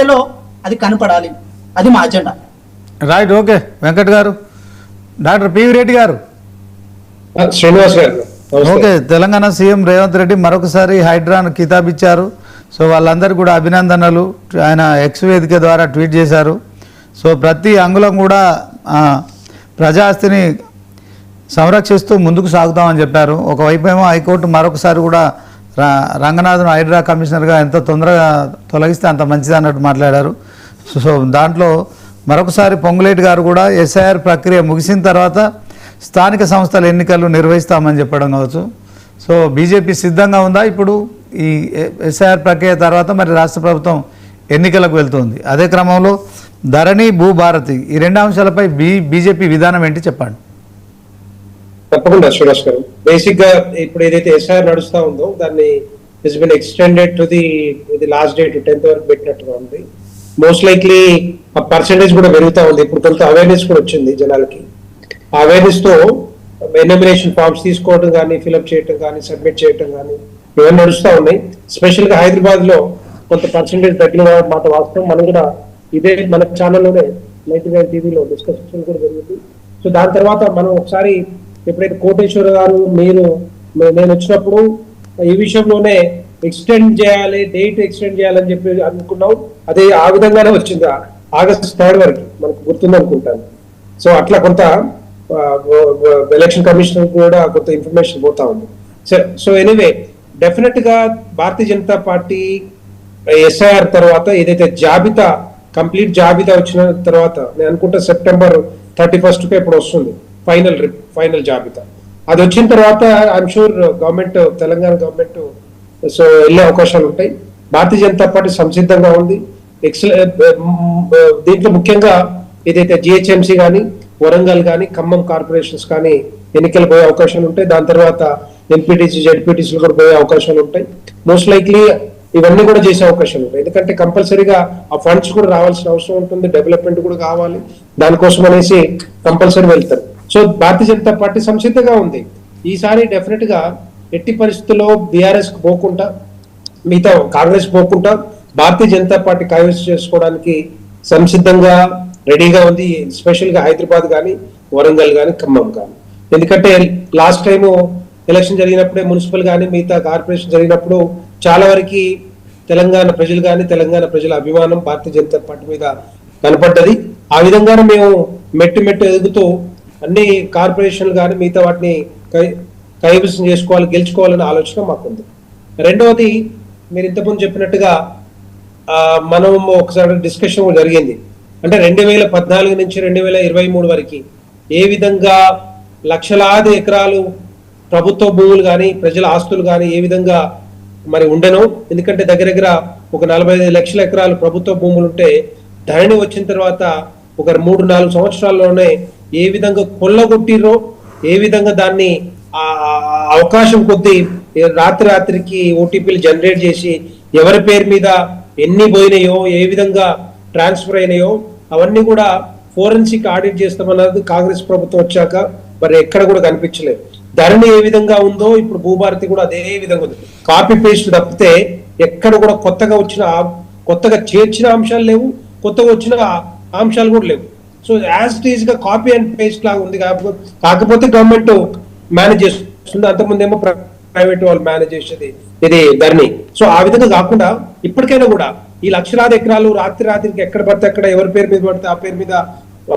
వేలో అది కనపడాలి. అది మా అజెండా. Right, okay. వెంకట్ గారు. డాక్టర్ పివి రెడ్డి గారు. శ్రీనివాస్ గారు. ఓకే. తెలంగాణ సీఎం రేవంత్ రెడ్డి మరొకసారి హైడ్రాను కితాబ్ ఇచ్చారు. సో వాళ్ళందరూ కూడా అభినందనలు ఆయన ఎక్స్ వేదిక ద్వారా ట్వీట్ చేశారు. సో ప్రతి అంగుళం కూడా ప్రజాస్తిని సంరక్షిస్తూ ముందుకు సాగుతామని చెప్పారు. ఒకవైపు ఏమో హైకోర్టు మరొకసారి కూడా రంగనాథన్ హైడ్రా కమిషనర్గా ఎంత తొందరగా తొలగిస్తే అంత మంచిది అన్నట్టు మాట్లాడారు. సో దాంట్లో మరొకసారి పొంగులేటి గారు కూడా ఎస్ఐఆర్ ప్రక్రియ ముగిసిన తర్వాత స్థానిక సంస్థల ఎన్నికలు నిర్వహిస్తామని చెప్పడం కావచ్చు. సో బీజేపీ సిద్ధంగా ఉందా ఇప్పుడు ఈ ఎస్ఐఆర్ ప్రక్రియ తర్వాత? మరి రాష్ట్ర ప్రభుత్వం ఎన్నికలకు వెళ్తుంది. అదే క్రమంలో ధరణి, భూభారతి ఈ రెండు అంశాలపై బీజేపీ విధానం ఏంటి చెప్పండి. తప్పకుండా శ్రీనివాస్ గారు. బేసిక్ గా ఇప్పుడు ఏదైతే ఎస్ఐఆర్ నడుస్తా ఉందో దాన్ని is been extended to the last date 10th వరకు పెట్టినట్టుగా ఉంది. మోస్ట్ లైక్లీ ఆ పర్సెంటేజ్ కూడా పెరుగుతా ఉంది. ఇప్పుడు కొంత అవేర్నెస్ కూడా వచ్చింది జనాలకి. ఆ అవేర్నెస్ తో ఎన్యూమరేషన్ ఫార్మ్స్ తీసుకోవడం కానీ, ఫిల్అప్ చేయడం కానీ, సబ్మిట్ చేయడం కానీ ఇవన్నీ నడుస్తూ ఉన్నాయి. స్పెషల్ గా హైదరాబాద్ లో కొంత పర్సెంటేజ్ తగ్గిన మాట వాస్తవం. మనం కూడా ఇదే మన ఛానల్లోనే నైట్ టీవీలో డిస్కషన్ కూడా జరిగింది. సో దాని తర్వాత మనం ఒకసారి ఎప్పుడైతే కోటేశ్వర గారు నేను వచ్చినప్పుడు ఈ విషయంలోనే ఎక్స్టెండ్ చేయాలి, డేట్ ఎక్స్టెండ్ చేయాలని చెప్పి అనుకున్నాం. అదే ఆ విధంగానే వచ్చింది. August 3rd వరకు మనకు గుర్తుంది అనుకుంటాను. సో అట్లా కొంత ఎలక్షన్ కమిషన్ కూడా కొంత ఇన్ఫర్మేషన్ పోతా ఉంది. సో ఎనీవే డెఫినెట్ గా భారతీయ జనతా పార్టీ ఎస్ఐఆర్ తర్వాత ఏదైతే జాబితా కంప్లీట్ జాబితా వచ్చిన తర్వాత నేను అనుకుంటా September 31st ఇప్పుడు వస్తుంది ఫైనల్ జాబితా. అది వచ్చిన తర్వాత I'm sure government, Telangana government so వెళ్ళే అవకాశాలు ఉంటాయి. భారతీయ జనతా పార్టీ సంసిద్ధంగా ఉంది. దీంట్లో ముఖ్యంగా ఏదైతే జిహెచ్ఎంసీ కానీ, వరంగల్ కానీ, ఖమ్మం కార్పొరేషన్స్ కానీ ఎన్నికలు పోయే అవకాశాలు ఉంటాయి. దాని తర్వాత ఎంపీటీసీ, జెడ్పీటీసీలు కూడా పోయే అవకాశాలు ఉంటాయి. మోస్ట్ లైక్లీ ఇవన్నీ కూడా చేసే అవకాశాలు ఉంటాయి. ఎందుకంటే కంపల్సరీగా ఆ ఫండ్స్ కూడా రావాల్సిన అవసరం ఉంటుంది, డెవలప్మెంట్ కూడా కావాలి. దానికోసం అనేసి కంపల్సరీ వెళ్తారు. సో భారతీయ జనతా పార్టీ సంసిద్ధంగా ఉంది. ఈసారి డెఫినెట్ గా ఎట్టి పరిస్థితుల్లో బీఆర్ఎస్ పోకుండా, మిగతా కాంగ్రెస్ పోకుండా భారతీయ జనతా పార్టీ కైవసం చేసుకోవడానికి సంసిద్ధంగా రెడీగా ఉంది. స్పెషల్ గా హైదరాబాద్ కానీ, వరంగల్ కానీ, ఖమ్మం కానీ. ఎందుకంటే లాస్ట్ టైం ఎలక్షన్ జరిగినప్పుడే మున్సిపల్ కానీ, మిగతా కార్పొరేషన్ జరిగినప్పుడు చాలా వరకు తెలంగాణ ప్రజలు కానీ, తెలంగాణ ప్రజల అభిమానం భారతీయ జనతా పార్టీ మీద కనపడ్డది. ఆ విధంగానే మేము మెట్టు ఎదుగుతూ అన్ని కార్పొరేషన్లు కానీ మిగతా వాటిని కైవసం చేసుకోవాలి, గెలుచుకోవాలనే ఆలోచన మాకుంది. రెండవది మీరు ఇంతకుముందు చెప్పినట్టుగా మనం ఒకసారి డిస్కషన్ జరిగింది. అంటే 2014 నుంచి 2023 వరకు ఏ విధంగా లక్షలాది ఎకరాలు ప్రభుత్వ భూములు కానీ, ప్రజల ఆస్తులు కానీ ఏ విధంగా మరి ఉండెనో. ఎందుకంటే దగ్గర ఒక 45 లక్షల ఎకరాలు ప్రభుత్వ భూములు ఉంటే ధరణి వచ్చిన తర్వాత ఒక 3-4 సంవత్సరాల్లోనే ఏ విధంగా కొల్లగొట్టిరో, ఏ విధంగా దాన్ని అవకాశం కొద్దీ రాత్రికి ఓటీపీలు జనరేట్ చేసి ఎవరి పేరు మీద ఎన్ని పోయినాయో, ఏ విధంగా ట్రాన్స్ఫర్ అయినాయో అవన్నీ కూడా ఫోరెన్సిక్ ఆడిట్ చేస్తామన్నది కాంగ్రెస్ ప్రభుత్వం వచ్చాక మరి ఎక్కడ కూడా కనిపించలేదు. ధరణి ఏ విధంగా ఉందో ఇప్పుడు భూభారతి కూడా అదే విధంగా ఉంది. కాపీ పేస్ట్ తప్పితే ఎక్కడ కూడా కొత్తగా చేర్చిన అంశాలు లేవు, కొత్తగా వచ్చిన అంశాలు కూడా లేవు. సో యాజ్ ఇట్ ఈజ్ గా కాపీ అండ్ పేస్ట్ లాగా ఉంది. కాకపోతే గవర్నమెంట్ మేనేజ్ చేస్తుంది, అంతకుముందేమో ప్రైవేట్ వాళ్ళు మేనేజ్ చేసేది ఇది ధరణి. సో ఆ విధంగా కాకుండా ఇప్పటికైనా కూడా ఈ లక్షలాది ఎకరాలు రాత్రికి ఎక్కడ పడితే అక్కడ ఎవరి పేరు మీద పడితే ఆ పేరు మీద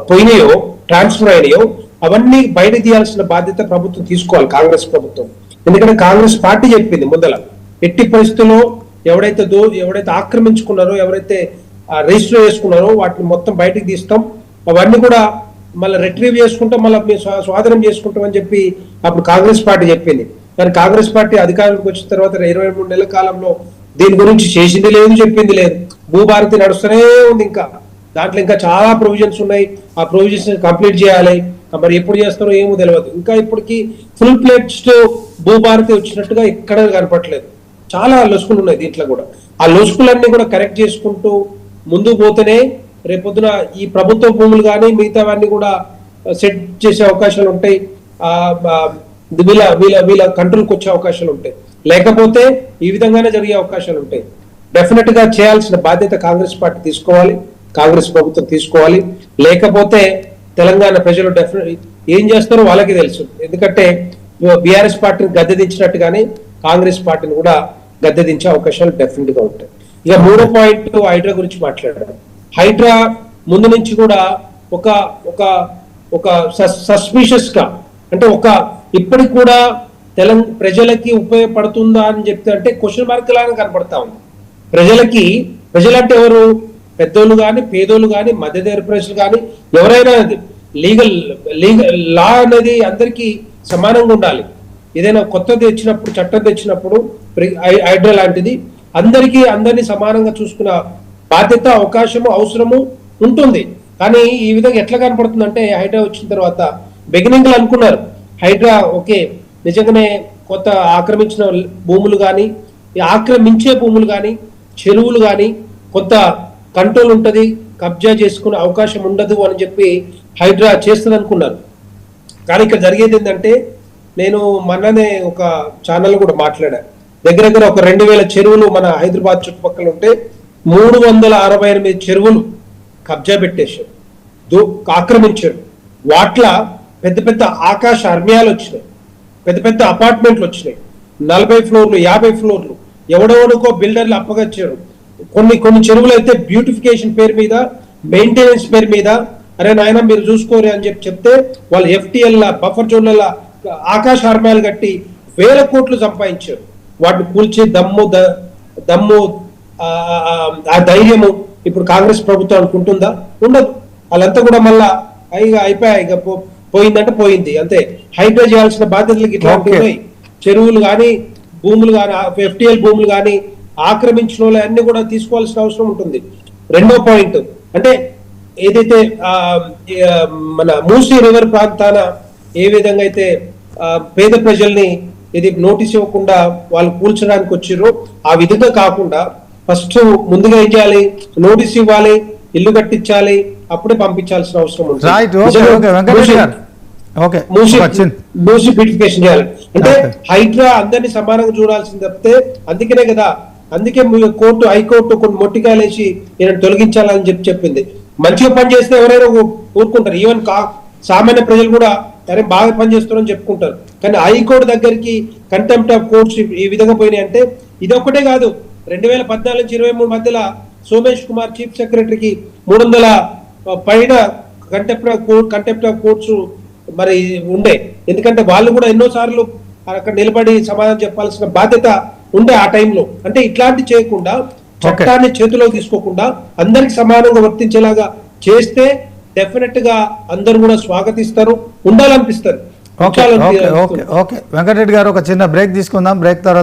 పోయినాయో, ట్రాన్స్ఫర్ అయినాయో అవన్నీ బయట తీయాల్సిన బాధ్యత ప్రభుత్వం తీసుకోవాలి, కాంగ్రెస్ ప్రభుత్వం. ఎందుకంటే కాంగ్రెస్ పార్టీ చెప్పింది ముందల ఎట్టి పరిస్థితుల్లో ఎవడైతే ఆక్రమించుకున్నారో, ఎవరైతే రిజిస్టర్ చేసుకున్నారో వాటిని మొత్తం బయటకు తీస్తాం, అవన్నీ కూడా మళ్ళీ రిట్రీవ్ చేసుకుంటాం, మళ్ళీ స్వాధీనం చేసుకుంటాం అని చెప్పి అప్పుడు కాంగ్రెస్ పార్టీ చెప్పింది. కానీ కాంగ్రెస్ పార్టీ అధికారంలోకి వచ్చిన తర్వాత 23 నెలల కాలంలో దీని గురించి చేసింది లేదు, చెప్పింది లేదు. భూభారతి నడుస్తూనే ఉంది. ఇంకా దాంట్లో ఇంకా చాలా ప్రొవిజన్స్ ఉన్నాయి. ఆ ప్రొవిజన్స్ కంప్లీట్ చేయాలి. మరి ఎప్పుడు చేస్తారో ఏమో తెలియదు. ఇంకా ఇప్పటికి ఫుల్ ప్లేట్స్ భూభారతి వచ్చినట్టుగా ఎక్కడ కనపట్లేదు. చాలా లొసుకులు ఉన్నాయి దీంట్లో కూడా. ఆ లొసుకులన్నీ కూడా కరెక్ట్ చేసుకుంటూ ముందుకు పోతేనే రేపొద్దున ఈ ప్రభుత్వ భూములు కానీ మిగతావన్నీ కూడా సెట్ చేసే అవకాశాలు ఉంటాయి. వీళ్ళ కంట్రోల్కి వచ్చే అవకాశాలు ఉంటాయి. లేకపోతే ఈ విధంగానే జరిగే అవకాశాలు ఉంటాయి. డెఫినెట్ గా చేయాల్సిన బాధ్యత కాంగ్రెస్ పార్టీ తీసుకోవాలి, కాంగ్రెస్ ప్రభుత్వం తీసుకోవాలి. లేకపోతే తెలంగాణ ప్రజలు డెఫినెట్ ఏం చేస్తారో వాళ్ళకి తెలుసు. ఎందుకంటే బీఆర్ఎస్ పార్టీని గద్దెదించినట్టుగానే కాంగ్రెస్ పార్టీని కూడా గద్దెదించే అవకాశాలు డెఫినెట్ గా ఉంటాయి. ఇక మూడో పాయింట్ హైడ్రా గురించి మాట్లాడారు. హైడ్రా ముందు నుంచి కూడా ఒక ఒక ఒక సస్పిషియస్ గా, అంటే ఒక ఇప్పటికి కూడా ప్రజలకి ఉపయోగపడుతుందా అని చెప్తే అంటే క్వశ్చన్ మార్క్ లాగా కనపడతా ఉంది. ప్రజలంటే ఎవరు? పెద్దోళ్ళు కానీ, పేదోళ్ళు కానీ, మధ్యతరగతి ప్రజలు కానీ, ఎవరైనా లీగల్ లా అనేది అందరికీ సమానంగా ఉండాలి. ఏదైనా కొత్తది తెచ్చినప్పుడు, చట్టం తెచ్చినప్పుడు హైడ్రా లాంటిది అందరినీ సమానంగా చూసుకున్న బాధ్యత, అవకాశము, అవసరము ఉంటుంది. కానీ ఈ విధంగా ఎట్లా కనపడుతుంది అంటే హైడ్రా వచ్చిన తర్వాత బిగినింగ్ లో అనుకున్నారు హైడ్రా ఓకే నిజంగానే కొత్త ఆక్రమించిన భూములు కానీ, ఆక్రమించే భూములు కానీ, చెరువులు కానీ కొంత కంట్రోల్ ఉంటుంది, కబ్జా చేసుకునే అవకాశం ఉండదు అని చెప్పి హైడ్రా చేస్తుంది అనుకున్నారు. కానీ ఇక్కడ జరిగేది ఏంటంటే, నేను మొన్ననే ఒక ఛానల్ కూడా మాట్లాడా, దగ్గర ఒక 2000 చెరువులు మన హైదరాబాద్ చుట్టుపక్కల ఉంటే 368 చెరువులు కబ్జా పెట్టేశారు, ఆక్రమించారు. వాట్ల పెద్ద పెద్ద ఆకాశ అర్మ్యాలు వచ్చినాయి, పెద్ద పెద్ద అపార్ట్మెంట్లు వచ్చినాయి, 40 ఫ్లోర్లు 50 ఫ్లోర్లు ఎవడెవడికో బిల్డర్లు అప్పగచ్చారు. కొన్ని చెరువులు అయితే బ్యూటిఫికేషన్ పేరు మీద, మెయింటెనెన్స్ పేరు మీద, అరే నాయన మీరు చూసుకోరు అని చెప్తే వాళ్ళు FTL బఫర్ జోన్ల ఆకాశ అర్మ్యాలు కట్టి 1000 కోట్లు సంపాదించారు. వాటిని కూల్చి దమ్ము ఆ ధైర్యము ఇప్పుడు కాంగ్రెస్ ప్రభుత్వం అనుకుంటుందా? ఉండదు. వాళ్ళంతా కూడా మళ్ళా అయిపోయాయి, ఇక పోయిందంటే పోయింది అంతే. హైడ్రా చేయాల్సిన బాధ్యతలకు ఇట్లాంటి ఉన్నాయి. చెరువులు కానీ, భూములు కానీ, FTL భూములు కానీ ఆక్రమించిన వాళ్ళు అన్ని కూడా తీసుకోవాల్సిన అవసరం ఉంటుంది. రెండో పాయింట్ అంటే ఏదైతే మన మూసీ రివర్ ప్రాంతాన ఏ విధంగా అయితే పేద ప్రజల్ని ఇది నోటీస్ ఇవ్వకుండా వాళ్ళు కూల్చడానికి వచ్చిర్రో ఆ విధంగా కాకుండా ఫస్ట్ ముందుగా ఏం చేయాలి, నోటీస్ ఇవ్వాలి, ఇల్లు కట్టించాలి, అప్పుడే పంపించాల్సిన అవసరం ఉంది. మూసి బ్యూటిఫికేషన్ చేయాలి. అంటే హైడ్రా అందరినీ సమానంగా చూడాల్సింది తప్పితే అందుకే హైకోర్టు కొన్ని మొట్టికాయలు వేసి నేను తొలగించాలని చెప్పింది. మంచిగా పని చేస్తే ఎవరైనా ఊరుకుంటారు, ఈవెన్ సామాన్య ప్రజలు కూడా సరే బాగా పనిచేస్తున్నారని చెప్పుకుంటారు. కానీ హైకోర్టు దగ్గరికి కంటెంప్ట్ ఆఫ్ కోర్ట్స్ ఈ విధంగా పోయినాయి. అంటే ఇది ఒక్కటే కాదు, 2014 నుంచి 23 మధ్యలో సోమేష్ కుమార్ చీఫ్ సెక్రటరీకి 300 పైన కంటెంప్ట్ ఆఫ్ కోర్ట్స్ మరి ఉండే. ఎందుకంటే వాళ్ళు కూడా ఎన్నోసార్లు అక్కడ నిలబడి సమాధానం చెప్పాల్సిన బాధ్యత ఉండే ఆ టైంలో. అంటే ఇట్లాంటి చేయకుండా, చట్టాన్ని చేతిలో తీసుకోకుండా అందరికి సమానంగా వర్తించేలాగా చేస్తే డెఫినెట్ గా అందరూ కూడా స్వాగతిస్తారు, ఉండాలనిపిస్తారు. వెంకటరెడ్డి గారు ఒక చిన్న బ్రేక్ తీసుకుందాం. బ్రేక్ తర్వాత